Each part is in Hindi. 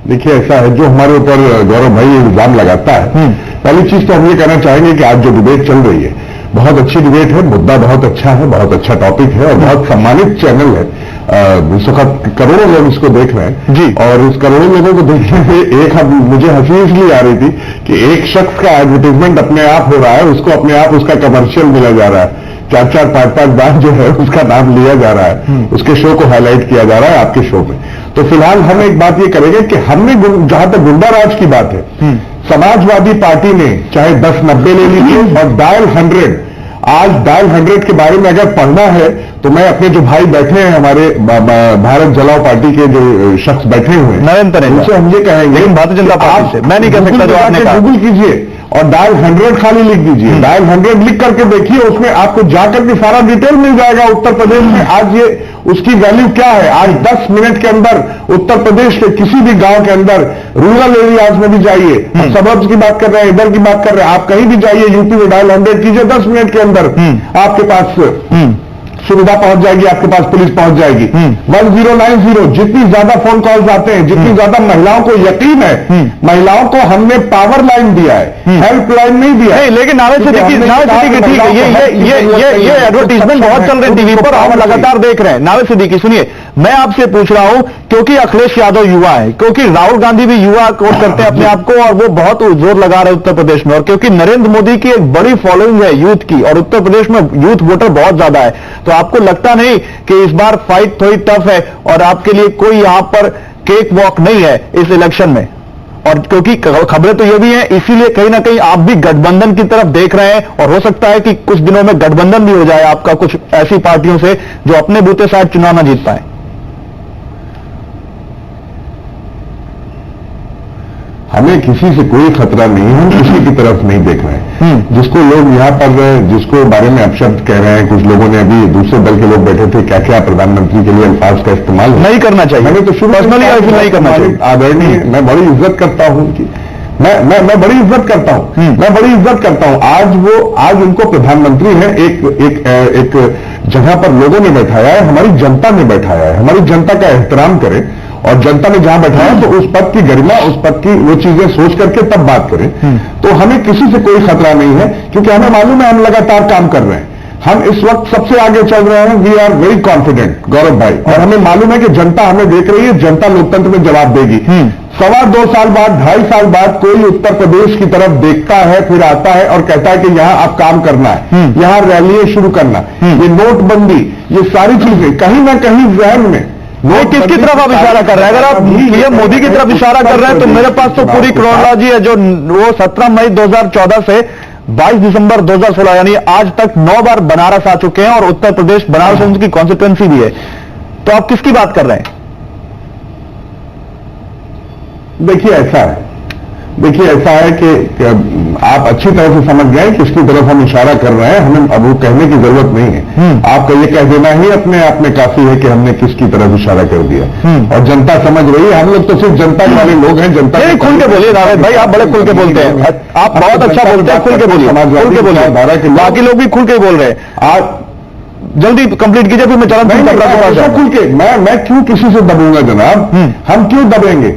देखिए ऐसा है, जो हमारे ऊपर गौरव भाई इल्जाम लगाता है, पहली चीज तो हम ये कहना चाहेंगे कि आज जो डिबेट चल रही है बहुत अच्छी डिबेट है, मुद्दा बहुत अच्छा है, बहुत अच्छा टॉपिक है और बहुत सम्मानित चैनल है। करोड़ों लोग इसको देख रहे हैं जी, और इस करोड़ों लोगों को देखने में एक मुझे हंसी इसलिए आ रही थी कि एक शख्स का एडवर्टीजमेंट अपने आप हो रहा है, उसको अपने आप उसका कमर्शियल मिला जा रहा है, 4-4, 5-5 बार जो है उसका नाम लिया जा रहा है, उसके शो को हाईलाइट किया जा रहा है आपके शो में। तो फिलहाल हम एक बात ये करेंगे कि हमने जहां तक गुंडा राज की बात है, समाजवादी पार्टी ने चाहे 10-90 ले लीजिए और डायल 100, आज डायल 100 के बारे में अगर पढ़ना है तो मैं अपने जो भाई बैठे हैं हमारे भारत जलाओ पार्टी के जो शख्स बैठे हुए हैं नरेंद्र, उनसे हम ये कहेंगे भारतीय जनता पार्टी से मैं नहीं कह सकता, जो आपने कहा गूगल कीजिए और डायल 100 खाली लिख दीजिए, डायल 100 लिख करके देखिए, उसमें आपको जाकर के सारा डिटेल मिल जाएगा उत्तर प्रदेश में आज ये उसकी वैल्यू क्या है। आज 10 मिनट के अंदर उत्तर प्रदेश के किसी भी गांव के अंदर रूरल एरियाज में भी जाइए, सबर्ब्स की बात कर रहे हैं, इधर की बात कर रहे हैं, आप कहीं भी जाइए यूपी में डायल 100 कीजिए, 10 मिनट के अंदर आपके पास सुविधा पहुंच जाएगी, आपके पास पुलिस पहुंच जाएगी। 1090, जितनी ज्यादा फोन कॉल्स आते हैं, जितनी ज्यादा महिलाओं को यकीन है, महिलाओं को हमने पावर लाइन दिया है, हेल्पलाइन नहीं दिया है। लेकिन नावे से देखिए, ठीक है, ये एडवर्टीजमेंट बहुत चल रहे हैं टीवी पर, हम लगातार देख रहे हैं। नावे सिद्दीकी सुनिए, मैं आपसे पूछ रहा हूं क्योंकि अखिलेश यादव युवा है, क्योंकि राहुल गांधी भी युवा कोट करते हैं अपने आप को और वो बहुत जोर लगा रहे हैं उत्तर प्रदेश में, और क्योंकि नरेंद्र मोदी की एक बड़ी फॉलोइंग है यूथ की और उत्तर प्रदेश में यूथ वोटर बहुत ज्यादा है, तो आपको लगता नहीं कि इस बार फाइट थोड़ी टफ है और आपके लिए कोई यहां पर केक वॉक नहीं है इस इलेक्शन में? और क्योंकि खबरें तो ये भी हैं, इसीलिए कहीं ना कहीं आप भी गठबंधन की तरफ देख रहे हैं और हो सकता है कि कुछ दिनों में गठबंधन भी हो जाए आपका कुछ ऐसी पार्टियों से जो अपने बूते शायद चुनाव न जीत पाए। हमें किसी से कोई खतरा नहीं है, हम किसी की तरफ नहीं देख रहे हैं। जिसको लोग यहाँ पर जिसको बारे में अपशब्द कह रहे हैं, कुछ लोगों ने अभी दूसरे दल के लोग बैठे थे, क्या क्या प्रधानमंत्री के लिए अल्फाज का इस्तेमाल नहीं करना चाहिए, मैंने तो शुरू पर्सनली नहीं करना चाहिए। आदरणीय, मैं बड़ी इज्जत करता हूं उनकी, मैं बड़ी इज्जत करता हूं, मैं बड़ी इज्जत करता हूं। आज उनको प्रधानमंत्री है, एक जगह पर लोगों ने बैठाया है, हमारी जनता ने बैठाया है, हमारी जनता का एहतराम करें और जनता ने जहां बैठाया तो उस पद की गरिमा, उस पद की वो चीजें सोच करके तब बात करें। तो हमें किसी से कोई खतरा नहीं है, क्योंकि हमें मालूम है हम लगातार काम कर रहे हैं, हम इस वक्त सबसे आगे चल रहे हैं। वी आर वेरी कॉन्फिडेंट गौरव भाई, और हमें मालूम है कि जनता हमें देख रही है, जनता लोकतंत्र में जवाब देगी। 2.25 साल बाद, 2.5 साल बाद कोई उत्तर प्रदेश की तरफ देखता है, फिर आता है और कहता है कि यहां आप काम करना है, यहां रैलियां शुरू करना, ये नोटबंदी, ये सारी चीजें कहीं ना कहीं जहन में वो किसकी तरफ आप इशारा कर रहे हैं? अगर आप पीएम मोदी की तरफ इशारा कर रहे हैं तो मेरे पास तो पूरी क्रोनोलॉजी है, जो वो 17 मई 2014 से 22 दिसंबर 2016 यानी आज तक 9 बार बनारस आ चुके हैं और उत्तर प्रदेश बनारस उनकी कॉन्स्टिट्यूएंसी भी है, तो आप किसकी बात कर रहे हैं? देखिए ऐसा है कि आप अच्छी तरह से समझ गए किसकी तरफ हम इशारा कर रहे हैं, हमें अब वो कहने की जरूरत नहीं है। आपका ये कह देना ही अपने आप में काफी है कि हमने किसकी तरफ इशारा कर दिया, और जनता समझ रही है। हम लोग तो सिर्फ जनता वाले लोग हैं, जनता खुल के बोलिए रावेद भाई, आप बड़े खुल के बोलते हैं, आप बहुत अच्छा बोलते हैं, खुल के बोलिए, खुल के बोलिए, बाकी लोग भी खुल के बोल रहे हैं। आप जल्दी कंप्लीट कीजिए, फिर मैं चरण सिंह तबला के पास जाऊंगा। खुल के मैं क्यों किसी से दबूंगा जनाब? हम क्यों दबेंगे?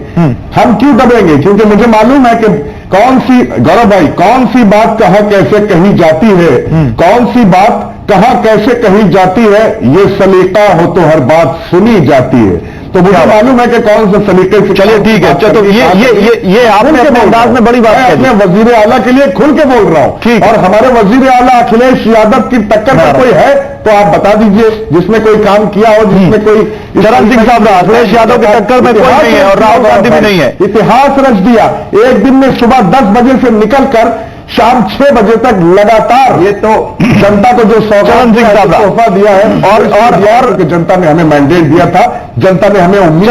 हम क्यों दबेंगे? क्योंकि मुझे मालूम है कि गौरव भाई, कौन सी बात कहां कैसे कही जाती है, कौन सी बात कहां कैसे कही जाती है, ये सलीका हो तो हर बात सुनी जाती है। तो मुझे मालूम है कि कौन से सलीके से। चलिए ठीक है, तो ये आपने अपने अंदाज में बड़ी बात है। मैं वजीर आला के लिए खुल के बोल रहा हूं, और हमारे वजीर आला अखिलेश यादव की टक्कर में कोई है तो आप बता दीजिए, जिसमें कोई काम किया हो, जिसमें कोई। चरण सिंह साहब, अखिलेश यादव की टक्कर में कोई नहीं है और राहुल गांधी भी नहीं है। इतिहास रच दिया, एक दिन में सुबह 10 बजे से निकलकर शाम 6 बजे तक लगातार, ये तो जनता को जो तोहफा दिया है, और जनता ने हमें मैंडेट दिया था, जनता ने हमें उम्मीद।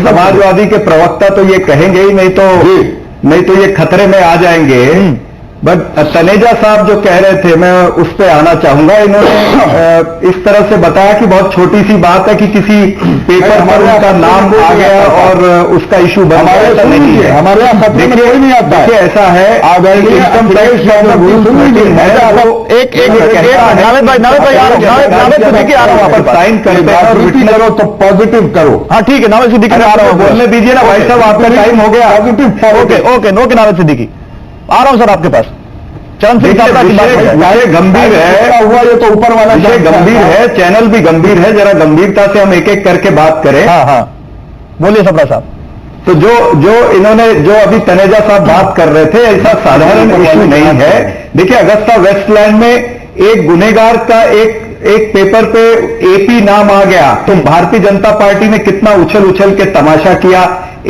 समाजवादी के प्रवक्ता तो ये कहेंगे ही नहीं तो ये खतरे में आ जाएंगे बट तनेजा साहब जो कह रहे थे, मैं उस पर आना चाहूंगा। इन्होंने इस तरह से बताया कि बहुत छोटी सी बात है कि किसी पेपर पर उनका नाम आ गया और उसका इशू बन गया। ऐसा नहीं है, हमारे यहाँ खतरे में कोई नहीं आता। देखिए ऐसा है, इनकम टैक्स साइन करो तो पॉजिटिव करो। हाँ ठीक है, नावेद सिद्दीकी आ रहा हूँ, बोलने दीजिए ना भाई साहब, आपका टाइम हो गया। पॉजिटिव ओके नावेद सिद्दीकी आ रहा हूं सर आपके पास। चरण सिंह साहब की बात है, गंभीर है हुआ, ये तो ऊपर वाला विषय गंभीर है, चैनल भी गंभीर है, जरा गंभीरता से हम एक एक करके बात करें। हाँ बोलिए सबरा साहब। तो जो इन्होंने जो अभी तनेजा साहब बात कर रहे थे, ऐसा साधारण इशू नहीं है। देखिए अगस्ता वेस्टलैंड में एक गुनेगार का एक पेपर पे एपी नाम आ गया तो भारतीय जनता पार्टी ने कितना उछल के तमाशा किया।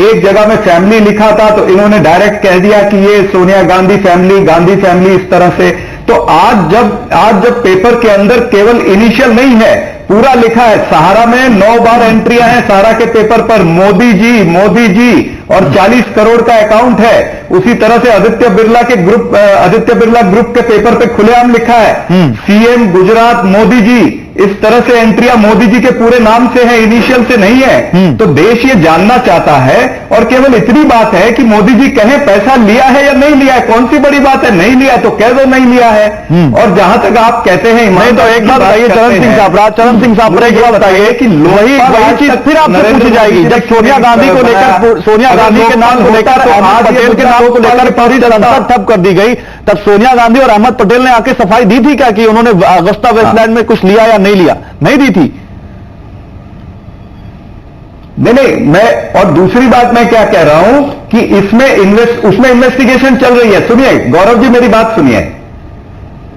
एक जगह में फैमिली लिखा था तो इन्होंने डायरेक्ट कह दिया कि ये सोनिया गांधी फैमिली, इस तरह से। तो आज जब पेपर के अंदर केवल इनिशियल नहीं है, पूरा लिखा है। सहारा में 9 बार एंट्रियां हैं सहारा के पेपर पर, मोदी जी और 40 करोड़ का अकाउंट है। उसी तरह से आदित्य बिरला ग्रुप के पेपर पे खुलेआम लिखा है सीएम गुजरात मोदी जी। इस तरह से एंट्रियां मोदी जी के पूरे नाम से है, इनिशियल से नहीं है। तो देश ये जानना चाहता है और केवल इतनी बात है कि मोदी जी कहें पैसा लिया है या नहीं लिया है। कौन सी बड़ी बात है, नहीं लिया तो कह दो नहीं लिया है। और जहां तक आप कहते हैं, नहीं तो एक बात बताइए चरण सिंह साहब एक बात बताइए कि वही चीज फिर आपसे पूछी जाएगी जब सोनिया गांधी को लेकर, सोनिया गांधी के नाम को लेकर, अहमद पटेल के नाम को लेकर पूरी संसद ठप कर दी गई, तब सोनिया गांधी और अहमद पटेल ने आके सफाई दी थी क्या कि उन्होंने अगस्ता वेस्टलैंड में कुछ लिया या नहीं लिया? नहीं दी थी। नहीं, मैं और दूसरी बात मैं क्या कह रहा हूं कि उसमें इन्वेस्टिगेशन चल रही है। सुनिए गौरव जी, मेरी बात सुनिए।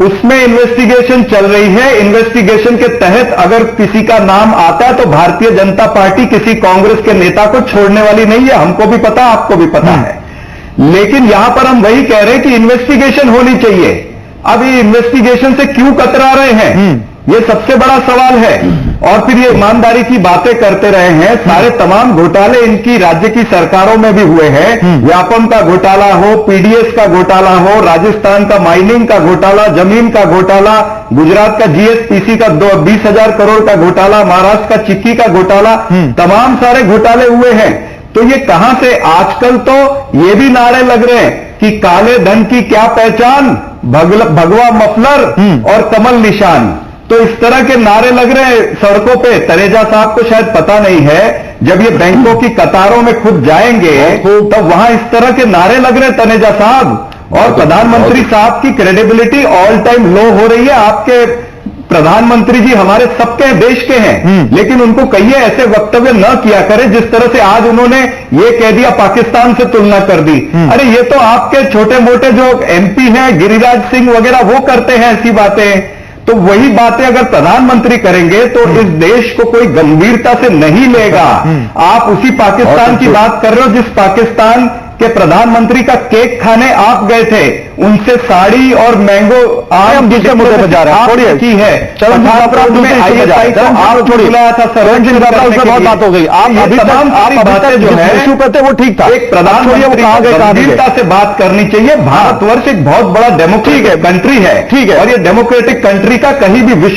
उसमें इन्वेस्टिगेशन चल रही है। इन्वेस्टिगेशन के तहत अगर किसी का नाम आता है तो भारतीय जनता पार्टी किसी कांग्रेस के नेता को छोड़ने वाली नहीं है। हमको भी पता, आपको भी पता है। लेकिन यहां पर हम वही कह रहे हैं कि इन्वेस्टिगेशन होनी चाहिए। अब ये इन्वेस्टिगेशन से क्यों कतरा रहे हैं, ये सबसे बड़ा सवाल है। और फिर ये ईमानदारी की बातें करते रहे हैं। सारे तमाम घोटाले इनकी राज्य की सरकारों में भी हुए हैं। व्यापम का घोटाला हो, पीडीएस का घोटाला हो, राजस्थान का माइनिंग का घोटाला, जमीन का घोटाला, गुजरात का जीएसटीसी का 20,000 करोड़ का घोटाला, महाराष्ट्र का चिक्की का घोटाला, तमाम सारे घोटाले हुए हैं। तो ये कहां से, आजकल तो ये भी नारे लग रहे हैं कि काले धन की क्या पहचान, भगवा मफलर और कमल निशान। तो इस तरह के नारे लग रहे हैं सड़कों पे। तनेजा साहब को शायद पता नहीं है, जब ये बैंकों की कतारों में खुद जाएंगे तब वहां इस तरह के नारे लग रहे हैं तनेजा साहब। और प्रधानमंत्री साहब की क्रेडिबिलिटी ऑल टाइम लो हो रही है। आपके प्रधानमंत्री जी हमारे सबके देश के हैं, लेकिन उनको कहिए ऐसे वक्तव्य न किया करें जिस तरह से आज उन्होंने ये कह दिया, पाकिस्तान से तुलना कर दी। अरे ये तो आपके छोटे मोटे जो एमपी हैं, गिरिराज सिंह वगैरह, वो करते हैं ऐसी बातें। तो वही बातें अगर प्रधानमंत्री करेंगे तो इस देश को कोई गंभीरता से नहीं लेगा। आप उसी पाकिस्तान की बात कर रहे हो जिस पाकिस्तान के प्रधानमंत्री का केक खाने आप गए थे, उनसे साड़ी और मैंगो आम दूसरे मुद्दे पर जा रहे हैं, छोड़िए की है। ISI को आप बुलाया था सर, उससे बहुत बात हो गई। आप अभी तमाम सारी बातें जो है इशू पे थे वो ठीक था। एक प्रधानमंत्री गंभीरता से बात करनी चाहिए। भारतवर्ष एक बहुत बड़ा डेमोक्रेटिक कंट्री है, ठीक है, और ये डेमोक्रेटिक कंट्री का कहीं भी विश्व